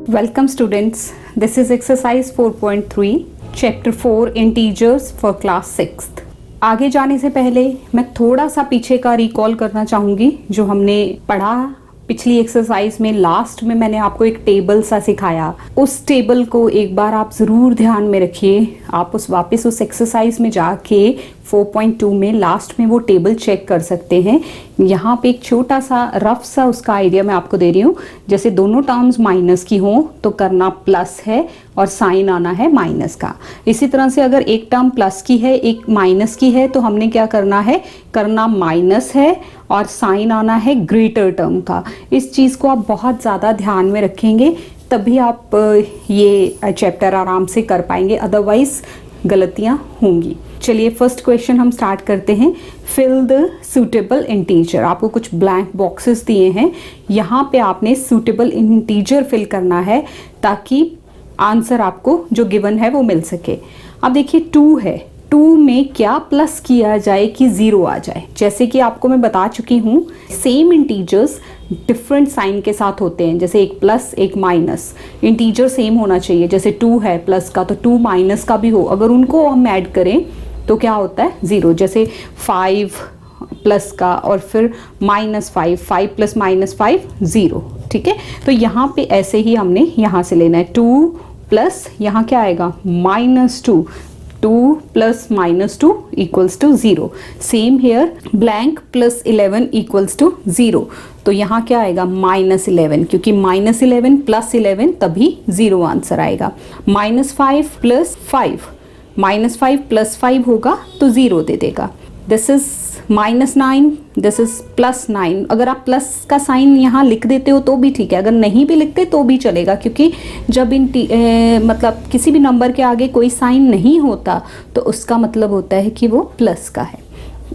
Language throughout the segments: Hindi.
Welcome students, this is exercise 4.3 chapter 4 integers for class 6th। आगे जाने से पहले मैं थोड़ा सा पीछे का रिकॉल करना चाहूँगी जो हमने पढ़ा पिछली एक्सरसाइज में। लास्ट में मैंने आपको एक टेबल सा सिखाया, उस टेबल को एक बार आप ज़रूर ध्यान में रखिए। आप वापस उस एक्सरसाइज में जाके 4.2 में लास्ट में वो टेबल चेक कर सकते हैं। यहाँ पे एक छोटा सा रफ सा उसका आइडिया मैं आपको दे रही हूँ। जैसे दोनों टर्म्स माइनस की हों तो करना प्लस है और साइन आना है माइनस का। इसी तरह से अगर एक टर्म प्लस की है एक माइनस की है तो हमने क्या करना है, करना माइनस है और साइन आना है ग्रेटर टर्म का। इस चीज़ को आप बहुत ज़्यादा ध्यान में रखेंगे तभी आप ये चैप्टर आराम से कर पाएंगे, अदरवाइज गलतियाँ होंगी। चलिए फर्स्ट क्वेश्चन हम स्टार्ट करते हैं। Fill the suitable integer. आपको कुछ ब्लैंक बॉक्सेस दिए हैं, यहाँ पे आपने सूटेबल इंटीजर फिल करना है ताकि आंसर आपको जो गिवन है वो मिल सके। अब देखिए 2 है, 2 में क्या प्लस किया जाए कि 0 आ जाए। जैसे कि आपको मैं बता चुकी हूँ सेम इंटीजर्स डिफरेंट साइन के साथ होते हैं, जैसे एक प्लस एक माइनस। इंटीजर सेम होना चाहिए, जैसे 2 है प्लस का तो 2 माइनस का भी हो, अगर उनको हम ऐड करें तो क्या होता है 0। जैसे 5 प्लस का और फिर -5, 5 + -5 0। ठीक है, तो यहाँ पे ऐसे ही हमने यहाँ से लेना है 2 प्लस यहाँ क्या आएगा -2, 2 + -2 = 0। सेम हेयर ब्लैंक +11 = 0, तो यहाँ क्या आएगा -11, क्योंकि -11 + 11 तभी 0 आंसर आएगा। -5 + 5, -5 + 5 होगा तो 0 दे देगा। This is -9, this is +9। अगर आप प्लस का साइन यहाँ लिख देते हो तो भी ठीक है, अगर नहीं भी लिखते तो भी चलेगा, क्योंकि जब मतलब किसी भी नंबर के आगे कोई साइन नहीं होता तो उसका मतलब होता है कि वो प्लस का है।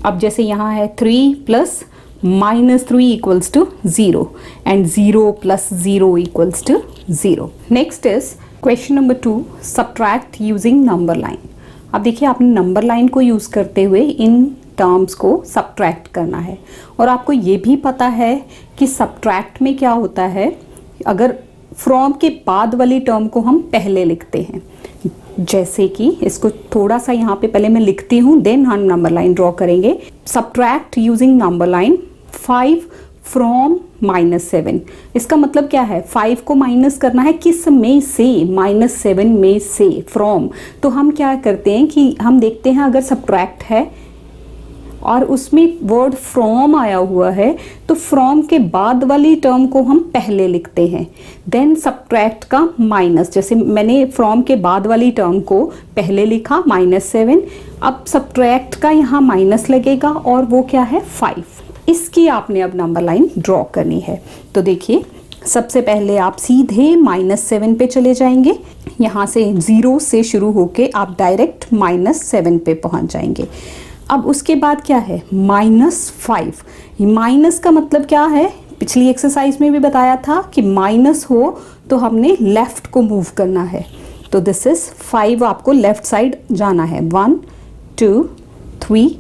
अब जैसे यहाँ है 3 + -3 = 0 and 0 + 0 = 0। Next is question number 2, subtract using number line. अब देखिए आपने नंबर लाइन को यूज़ करते हुए इन टर्म्स को सब्ट्रैक्ट करना है, और आपको ये भी पता है कि सब्ट्रैक्ट में क्या होता है, अगर फ्रॉम के बाद वाली टर्म को हम पहले लिखते हैं। जैसे कि इसको थोड़ा सा यहाँ पे पहले मैं लिखती हूँ, देन हम नंबर लाइन ड्रॉ करेंगे। Subtract using number line 5 from -7। इसका मतलब क्या है, 5 को माइनस करना है किस में से, -7 में से, फ्रॉम। तो हम क्या करते हैं कि हम देखते हैं अगर सब्ट्रैक्ट है और उसमें वर्ड फ्रॉम आया हुआ है तो फ्रॉम के बाद वाली टर्म को हम पहले लिखते हैं, देन सब्ट्रैक्ट का माइनस। जैसे मैंने फ्रॉम के बाद वाली टर्म को पहले लिखा -7, अब सब्ट्रैक्ट का यहाँ माइनस लगेगा और वो क्या है 5। इसकी आपने अब नंबर लाइन ड्रॉ करनी है। तो देखिए सबसे पहले आप सीधे -7 पे चले जाएंगे, यहाँ से 0 से शुरू होके आप डायरेक्ट -7 पे पहुँच जाएंगे। अब उसके बाद क्या है -5। माइनस का मतलब क्या है, पिछली एक्सरसाइज में भी बताया था कि माइनस हो तो हमने लेफ्ट को मूव करना है। तो दिस इज 5, आपको लेफ्ट साइड जाना है। 1 2 3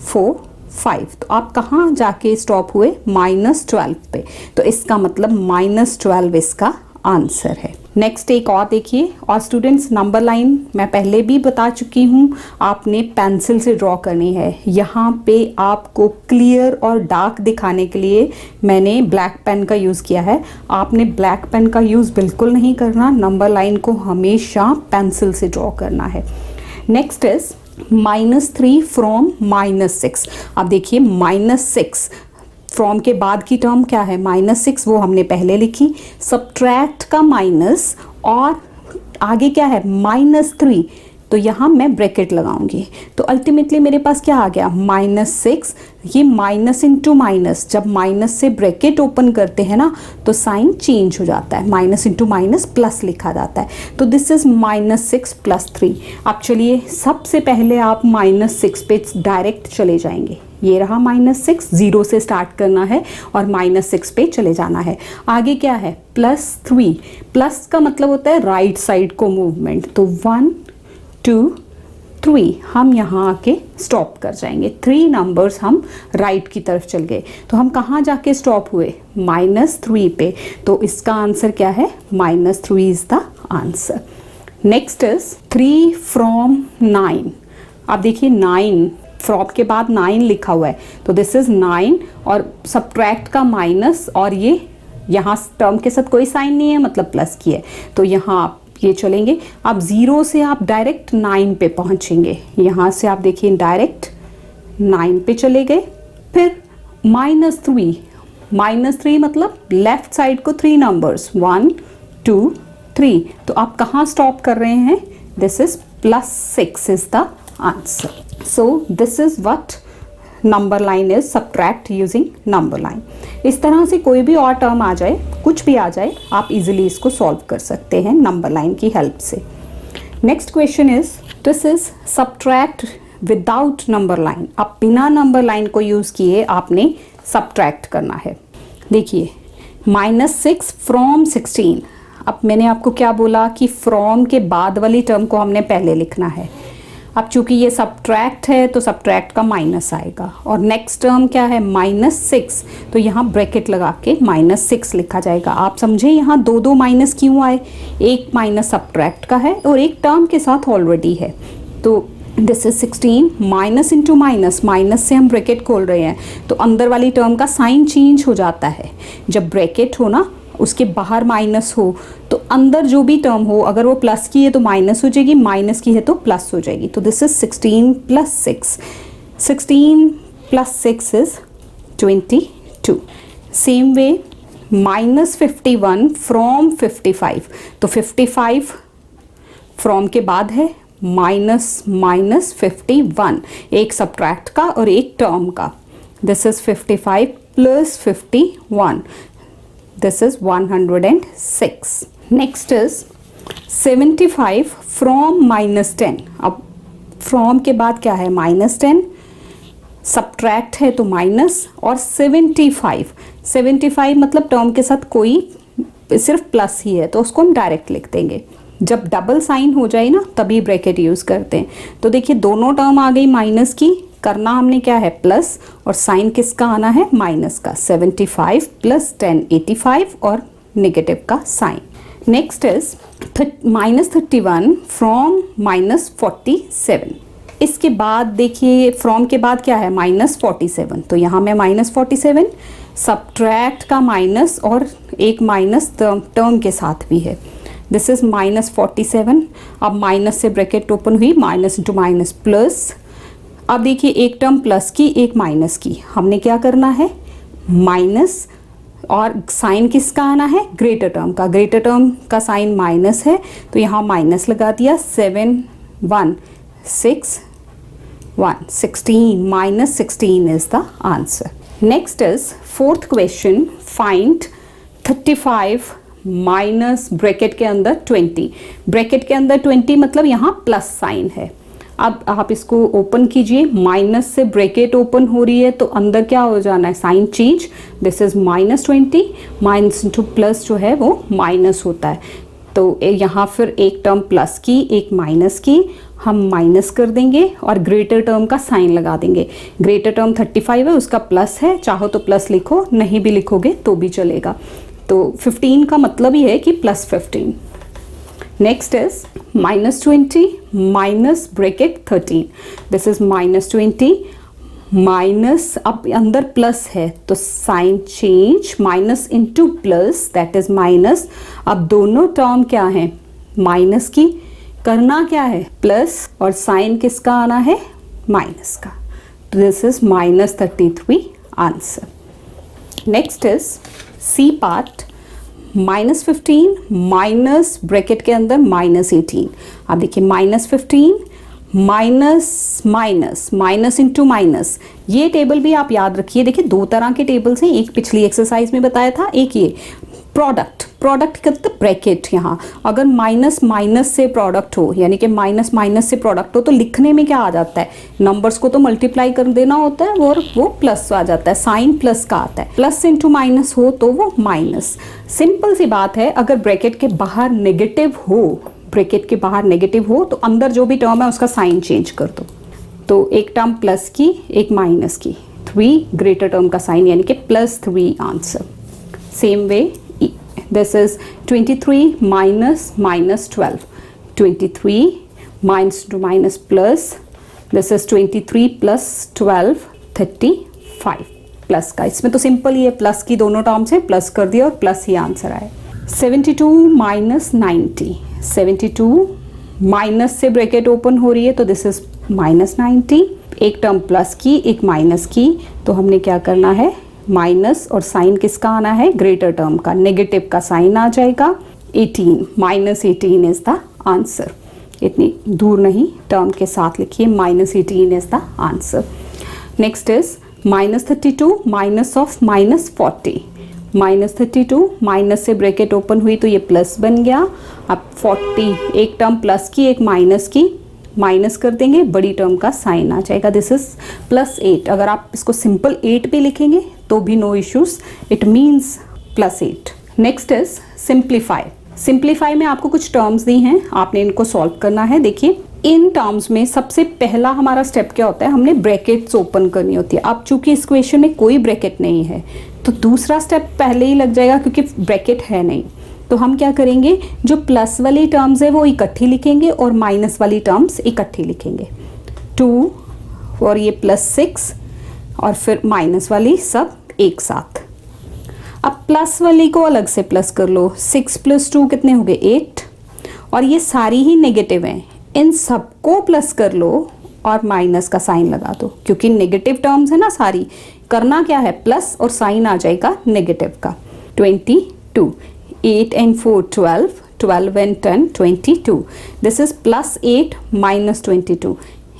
4 5, तो आप कहाँ जाके स्टॉप हुए -12 पे, तो इसका मतलब -12 इसका आंसर है। नेक्स्ट एक और देखिए, और स्टूडेंट्स नंबर लाइन मैं पहले भी बता चुकी हूँ, आपने पेंसिल से ड्रॉ करनी है। यहाँ पे आपको क्लियर और डार्क दिखाने के लिए मैंने ब्लैक पेन का यूज़ किया है। आपने ब्लैक पेन का यूज़ बिल्कुल नहीं करना, नंबर लाइन को हमेशा पेंसिल से ड्रॉ करना है। Next is -3 from -6। अब देखिए -6 फ्रॉम के बाद की टर्म क्या है -6, वो हमने पहले लिखी। सब्ट्रैक्ट का माइनस और आगे क्या है -3, तो यहाँ मैं ब्रैकेट लगाऊंगी। तो अल्टीमेटली मेरे पास क्या आ गया -6। ये माइनस इंटू माइनस, जब माइनस से ब्रैकेट ओपन करते हैं ना तो साइन चेंज हो जाता है, माइनस इंटू माइनस प्लस लिखा जाता है। तो दिस इज -6 + 3। अब चलिए सबसे पहले आप -6 पे डायरेक्ट चले जाएंगे। ये रहा -6, 0 से स्टार्ट करना है और -6 पे चले जाना है। आगे क्या है +3। प्लस का मतलब होता है राइट साइड को मूवमेंट। तो 1 2 3 हम यहाँ आके स्टॉप कर जाएंगे। 3 नंबर्स हम राइट की तरफ चल गए, तो हम कहाँ जाके स्टॉप हुए? -3 पे। तो इसका आंसर क्या है? -3 is the answer. Next is 3 from 9। आप देखिए 9 फ्रॉम के बाद 9 लिखा हुआ है, तो दिस इज 9 और सब्ट्रैक्ट का माइनस, और ये यहाँ टर्म के साथ कोई साइन नहीं है मतलब प्लस की है, तो यहाँ आप ये चलेंगे। अब 0 से आप डायरेक्ट 9 पे पहुंचेंगे। यहाँ से आप देखिए डायरेक्ट 9 पे चले गए। फिर -3 मतलब लेफ्ट साइड को 3 नंबर्स 1 2 3, तो आप कहाँ स्टॉप कर रहे हैं? This is +6 is the answer. So this is what number line is, subtract using number line. इस तरह से कोई भी और टर्म आ जाए, कुछ भी आ जाए, आप इजीली इसको सॉल्व कर सकते हैं नंबर लाइन की हेल्प से। Next question is, this is subtract without number line. आप बिना नंबर लाइन को यूज किए आपने सब्ट्रैक्ट करना है। देखिए -6 फ्रॉम 16। अब मैंने आपको क्या बोला कि फ्रॉम के बाद वाली टर्म को हमने पहले लिखना है। अब चूंकि ये सब्ट्रैक्ट है तो सब्ट्रैक्ट का माइनस आएगा, और नेक्स्ट टर्म क्या है? -6, तो यहाँ ब्रैकेट लगा के -6 लिखा जाएगा। आप समझे यहाँ दो माइनस क्यों आए? एक माइनस सब्ट्रैक्ट का है और एक टर्म के साथ ऑलरेडी है, तो this is 16 minus into minus, minus से हम ब्रैकेट खोल रहे हैं तो अंदर वाली टर्म का साइन चेंज हो जाता है। जब ब्रैकेट हो ना, उसके बाहर माइनस हो, तो अंदर जो भी टर्म हो, अगर वो प्लस की है तो माइनस हो जाएगी, माइनस की है तो प्लस हो जाएगी। तो this is 16 + 6, 16 + 6 is 22। Same way -51 from 55, तो 55 फ्रॉम के बाद है, -51, एक सब्ट्रैक्ट का और एक टर्म का। This is 55 + 51, this is 106. Next is 75 from -10. अब from के बाद क्या है? -10, सब्ट्रैक्ट है तो माइनस, और 75 मतलब टर्म के साथ कोई सिर्फ प्लस ही है, तो उसको हम डायरेक्ट लिख देंगे। जब डबल साइन हो जाए ना तभी ब्रैकेट यूज करते हैं। तो देखिए दोनों टर्म आ गई माइनस की, करना हमने क्या है? प्लस, और साइन किसका आना है? माइनस का। 75 + 10 85, और नेगेटिव का साइन। Next is -31 from -47। इसके बाद देखिए फ्रॉम के बाद क्या है? -47, तो यहाँ मैं -47, सब्ट्रैक्ट का माइनस और एक माइनस टर्म के साथ भी है। This is -47। अब माइनस से ब्रैकेट ओपन हुई, माइनस इंटू माइनस प्लस। अब देखिए एक टर्म प्लस की, एक माइनस की, हमने क्या करना है? माइनस, और साइन किसका आना है? ग्रेटर टर्म का। ग्रेटर टर्म का साइन माइनस है, तो यहाँ माइनस लगा दिया। 7 1 6 1 16, -16 is the answer. Next is fourth question, find 35 minus bracket के अंदर 20। ब्रैकेट के अंदर 20 मतलब यहाँ प्लस साइन है। अब आप इसको ओपन कीजिए, माइनस से ब्रैकेट ओपन हो रही है तो अंदर क्या हो जाना है? Sign change. This is -20, minus into plus जो है वो माइनस होता है, तो यहाँ फिर एक टर्म प्लस की, एक माइनस की, हम माइनस कर देंगे और ग्रेटर टर्म का साइन लगा देंगे। ग्रेटर टर्म 35 है, उसका प्लस है, चाहो तो प्लस लिखो, नहीं भी लिखोगे तो भी चलेगा। तो 15 का मतलब ही है कि +15। Next is -20 minus bracket 13। This is -20 minus, अब अंदर प्लस है तो sign change, minus into plus, that is minus. अब दोनों टर्म क्या है? माइनस की, करना क्या है? प्लस, और साइन किसका आना है? माइनस का। This is -33 answer. Next is C part, -15 minus bracket के अंदर -18। अब देखिए -15 minus minus, minus into minus, ये टेबल भी आप याद रखिए। देखिए दो तरह के टेबल्स हैं, एक पिछली एक्सरसाइज में बताया था, एक ये प्रोडक्ट का मतलब ब्रैकेट। यहाँ अगर माइनस माइनस से प्रोडक्ट हो, यानी कि माइनस माइनस से प्रोडक्ट हो, तो लिखने में क्या आ जाता है? नंबर्स को तो मल्टीप्लाई कर देना होता है और वो प्लस आ जाता है, साइन प्लस का आता है। प्लस इंटू माइनस हो तो वो माइनस। सिंपल सी बात है, अगर ब्रैकेट के बाहर नेगेटिव हो, ब्रैकेट के बाहर नेगेटिव हो तो अंदर जो भी टर्म है उसका साइन चेंज कर दो। तो एक टर्म प्लस की, एक माइनस की, 3 ग्रेटर टर्म का साइन यानी कि +3 answer. Same way this is 23 minus -12, 23 minus two minus plus, this is 23 + 12 35 plus का। इसमें तो सिंपल ही है, प्लस की दोनों टर्म से प्लस कर दिया और प्लस ही आंसर आए। 72 माइनस 90, 72 माइनस से ब्रैकेट ओपन हो रही है तो दिस इज -90, एक टर्म प्लस की, एक माइनस की, तो हमने क्या करना है, माइनस और साइन किसका आना है, ग्रेटर टर्म का, नेगेटिव का साइन आ जाएगा। 18 -18 इज द आंसर। इतनी दूर नहीं, टर्म के साथ लिखिए, -18 is the answer. Next is -32 minus of -40, -32 minus से ब्रैकेट ओपन हुई तो ये प्लस बन गया। अब 40, एक टर्म प्लस की, एक माइनस की, माइनस कर देंगे, बड़ी टर्म का साइन आ जाएगा, दिस इज +8। अगर आप इसको सिंपल 8 पे लिखेंगे तो भी no issues, it means +8। Next is simplify. Simplify में आपको कुछ टर्म्स दी हैं, आपने इनको सॉल्व करना है। देखिए इन टर्म्स में सबसे पहला हमारा स्टेप क्या होता है, हमने ब्रैकेट्स ओपन करनी होती है। अब चूंकि इस क्वेश्चन में कोई ब्रैकेट नहीं है तो दूसरा स्टेप पहले ही लग जाएगा क्योंकि ब्रैकेट है नहीं। तो हम क्या करेंगे, जो प्लस वाली टर्म्स है वो इकट्ठी लिखेंगे और माइनस वाली टर्म्स इकट्ठी लिखेंगे। 2 और ये +6 और फिर माइनस वाली सब एक साथ। अब प्लस वाली को अलग से प्लस कर लो, 6 + 2 कितने हो गए, 8, और ये सारी ही नेगेटिव हैं, इन सबको प्लस कर लो और माइनस का साइन लगा दो, क्योंकि नेगेटिव टर्म्स है ना सारी। करना क्या है, प्लस और साइन आ जाएगा नेगेटिव का। 22, 8 and 4 12, 12 and 10 22, दिस इज +8 -22,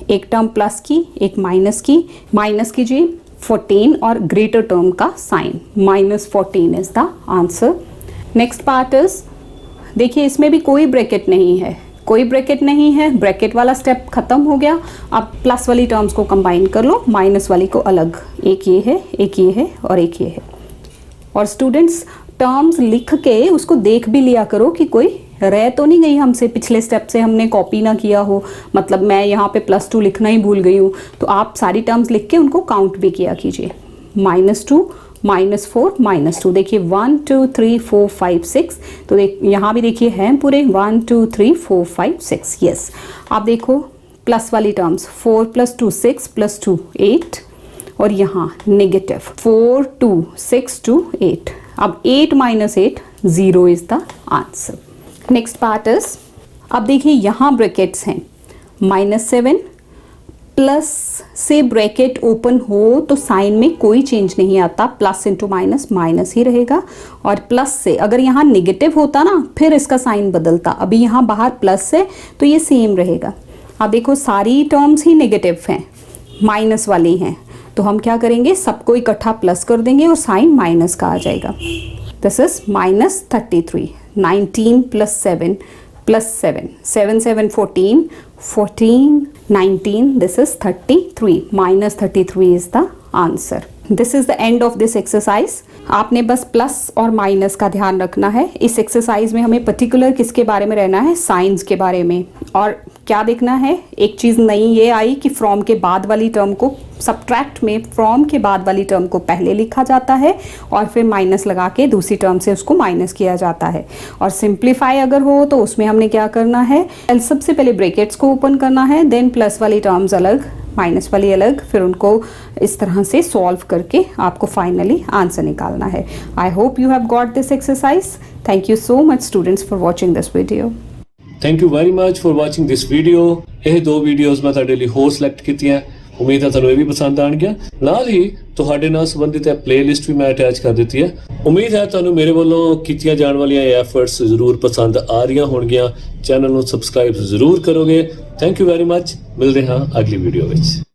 एक टर्म प्लस की, एक माइनस की, माइनस कीजिए 14 और ग्रेटर टर्म का sign, -14 is the answer. Next part is, देखिए इसमें भी कोई ब्रैकेट नहीं है, कोई ब्रैकेट नहीं है, ब्रैकेट वाला स्टेप खत्म हो गया। अब प्लस वाली टर्म्स को कंबाइन कर लो, माइनस वाली को अलग, एक ये है, एक ये है और एक ये है। और स्टूडेंट्स टर्म्स लिख के उसको देख भी लिया करो कि कोई रह तो नहीं गई हमसे, पिछले स्टेप से हमने कॉपी ना किया हो, मतलब मैं यहाँ पे +2 लिखना ही भूल गई हूँ, तो आप सारी टर्म्स लिख के उनको काउंट भी किया कीजिए। -2 -4 -2, देखिए 1 2 3 4 5 6, तो यहाँ भी देखिए हैं पूरे 1 2 3 4 5 6, यस। आप देखो प्लस वाली टर्म्स 4 + 2 6 + 2 8, और यहाँ नेगेटिव 4 2 6 2 8। अब 8 - 8 0 is the answer. Next part is, अब देखिए यहाँ ब्रैकेट्स हैं, -7 प्लस से ब्रैकेट ओपन हो तो साइन में कोई चेंज नहीं आता, प्लस इंटू माइनस माइनस ही रहेगा, और प्लस से अगर यहाँ नेगेटिव होता ना फिर इसका साइन बदलता, अभी यहाँ बाहर प्लस है तो ये सेम रहेगा। अब देखो सारी टर्म्स ही नेगेटिव हैं, माइनस वाली हैं, तो हम क्या करेंगे, सबको इकट्ठा प्लस कर देंगे और साइन माइनस का आ जाएगा। This is -33, 19 + 7 + 7, 7 7 14, 14 19, this is 33, -33 is the answer. This is the end of this exercise. आपने बस प्लस और माइनस का ध्यान रखना है। इस एक्सरसाइज में हमें पर्टिकुलर किसके बारे में रहना है, साइंस के बारे में। और क्या देखना है, एक चीज़ नई ये आई कि फ्रॉम के बाद वाली टर्म को, सब्ट्रैक्ट में फ्रॉम के बाद वाली टर्म को पहले लिखा जाता है और फिर माइनस लगा के दूसरी टर्म से उसको माइनस किया जाता है। और सिंप्लीफाई अगर हो तो उसमें हमने क्या करना है, सबसे पहले ब्रैकेट्स को ओपन करना है, देन प्लस वाली टर्म्स अलग, माइनस वाली अलग, फिर उनको इस तरह से सॉल्व करके आपको फाइनली आंसर निकालना है। I hope you have got this exercise. Thank you so much students for watching this video. Thank you very much for watching this video. ਇਹ ਦੋ ਵੀਡੀਓਜ਼ ਮੈਂ ਤੁਹਾਡੇ ਲਈ ਹੋਰ ਸਿਲੈਕਟ ਕੀਤੀਆਂ, ਉਮੀਦ ਹੈ ਤੁਹਾਨੂੰ ਇਹ ਵੀ ਪਸੰਦ ਆਣਗੀਆਂ। ਨਾਲ ਹੀ ਤੁਹਾਡੇ ਨਾਲ ਸੰਬੰਧਿਤ ਇਹ ਪਲੇਲਿਸਟ ਵੀ ਮੈਂ ਅਟੈਚ ਕਰ ਦਿੱਤੀ ਹੈ। ਉਮੀਦ ਹੈ ਤੁਹਾਨੂੰ ਮੇਰੇ ਵੱਲੋਂ ਕੀਤੀਆਂ ਜਾਣ ਵਾਲੀਆਂ ਇਹ ਐਫਰਟਸ ਜ਼ਰੂਰ ਪਸੰਦ ਆ ਰਹੀਆਂ ਹੋਣਗੀਆਂ। ਚੈਨਲ ਨੂੰ ਸਬਸਕ੍ਰਾਈਬ ਜ਼ਰੂਰ ਕਰੋਗੇ। Thank you very much. ਮਿਲਦੇ ਹਾਂ ਅਗਲੀ ਵੀਡੀਓ ਵਿੱਚ।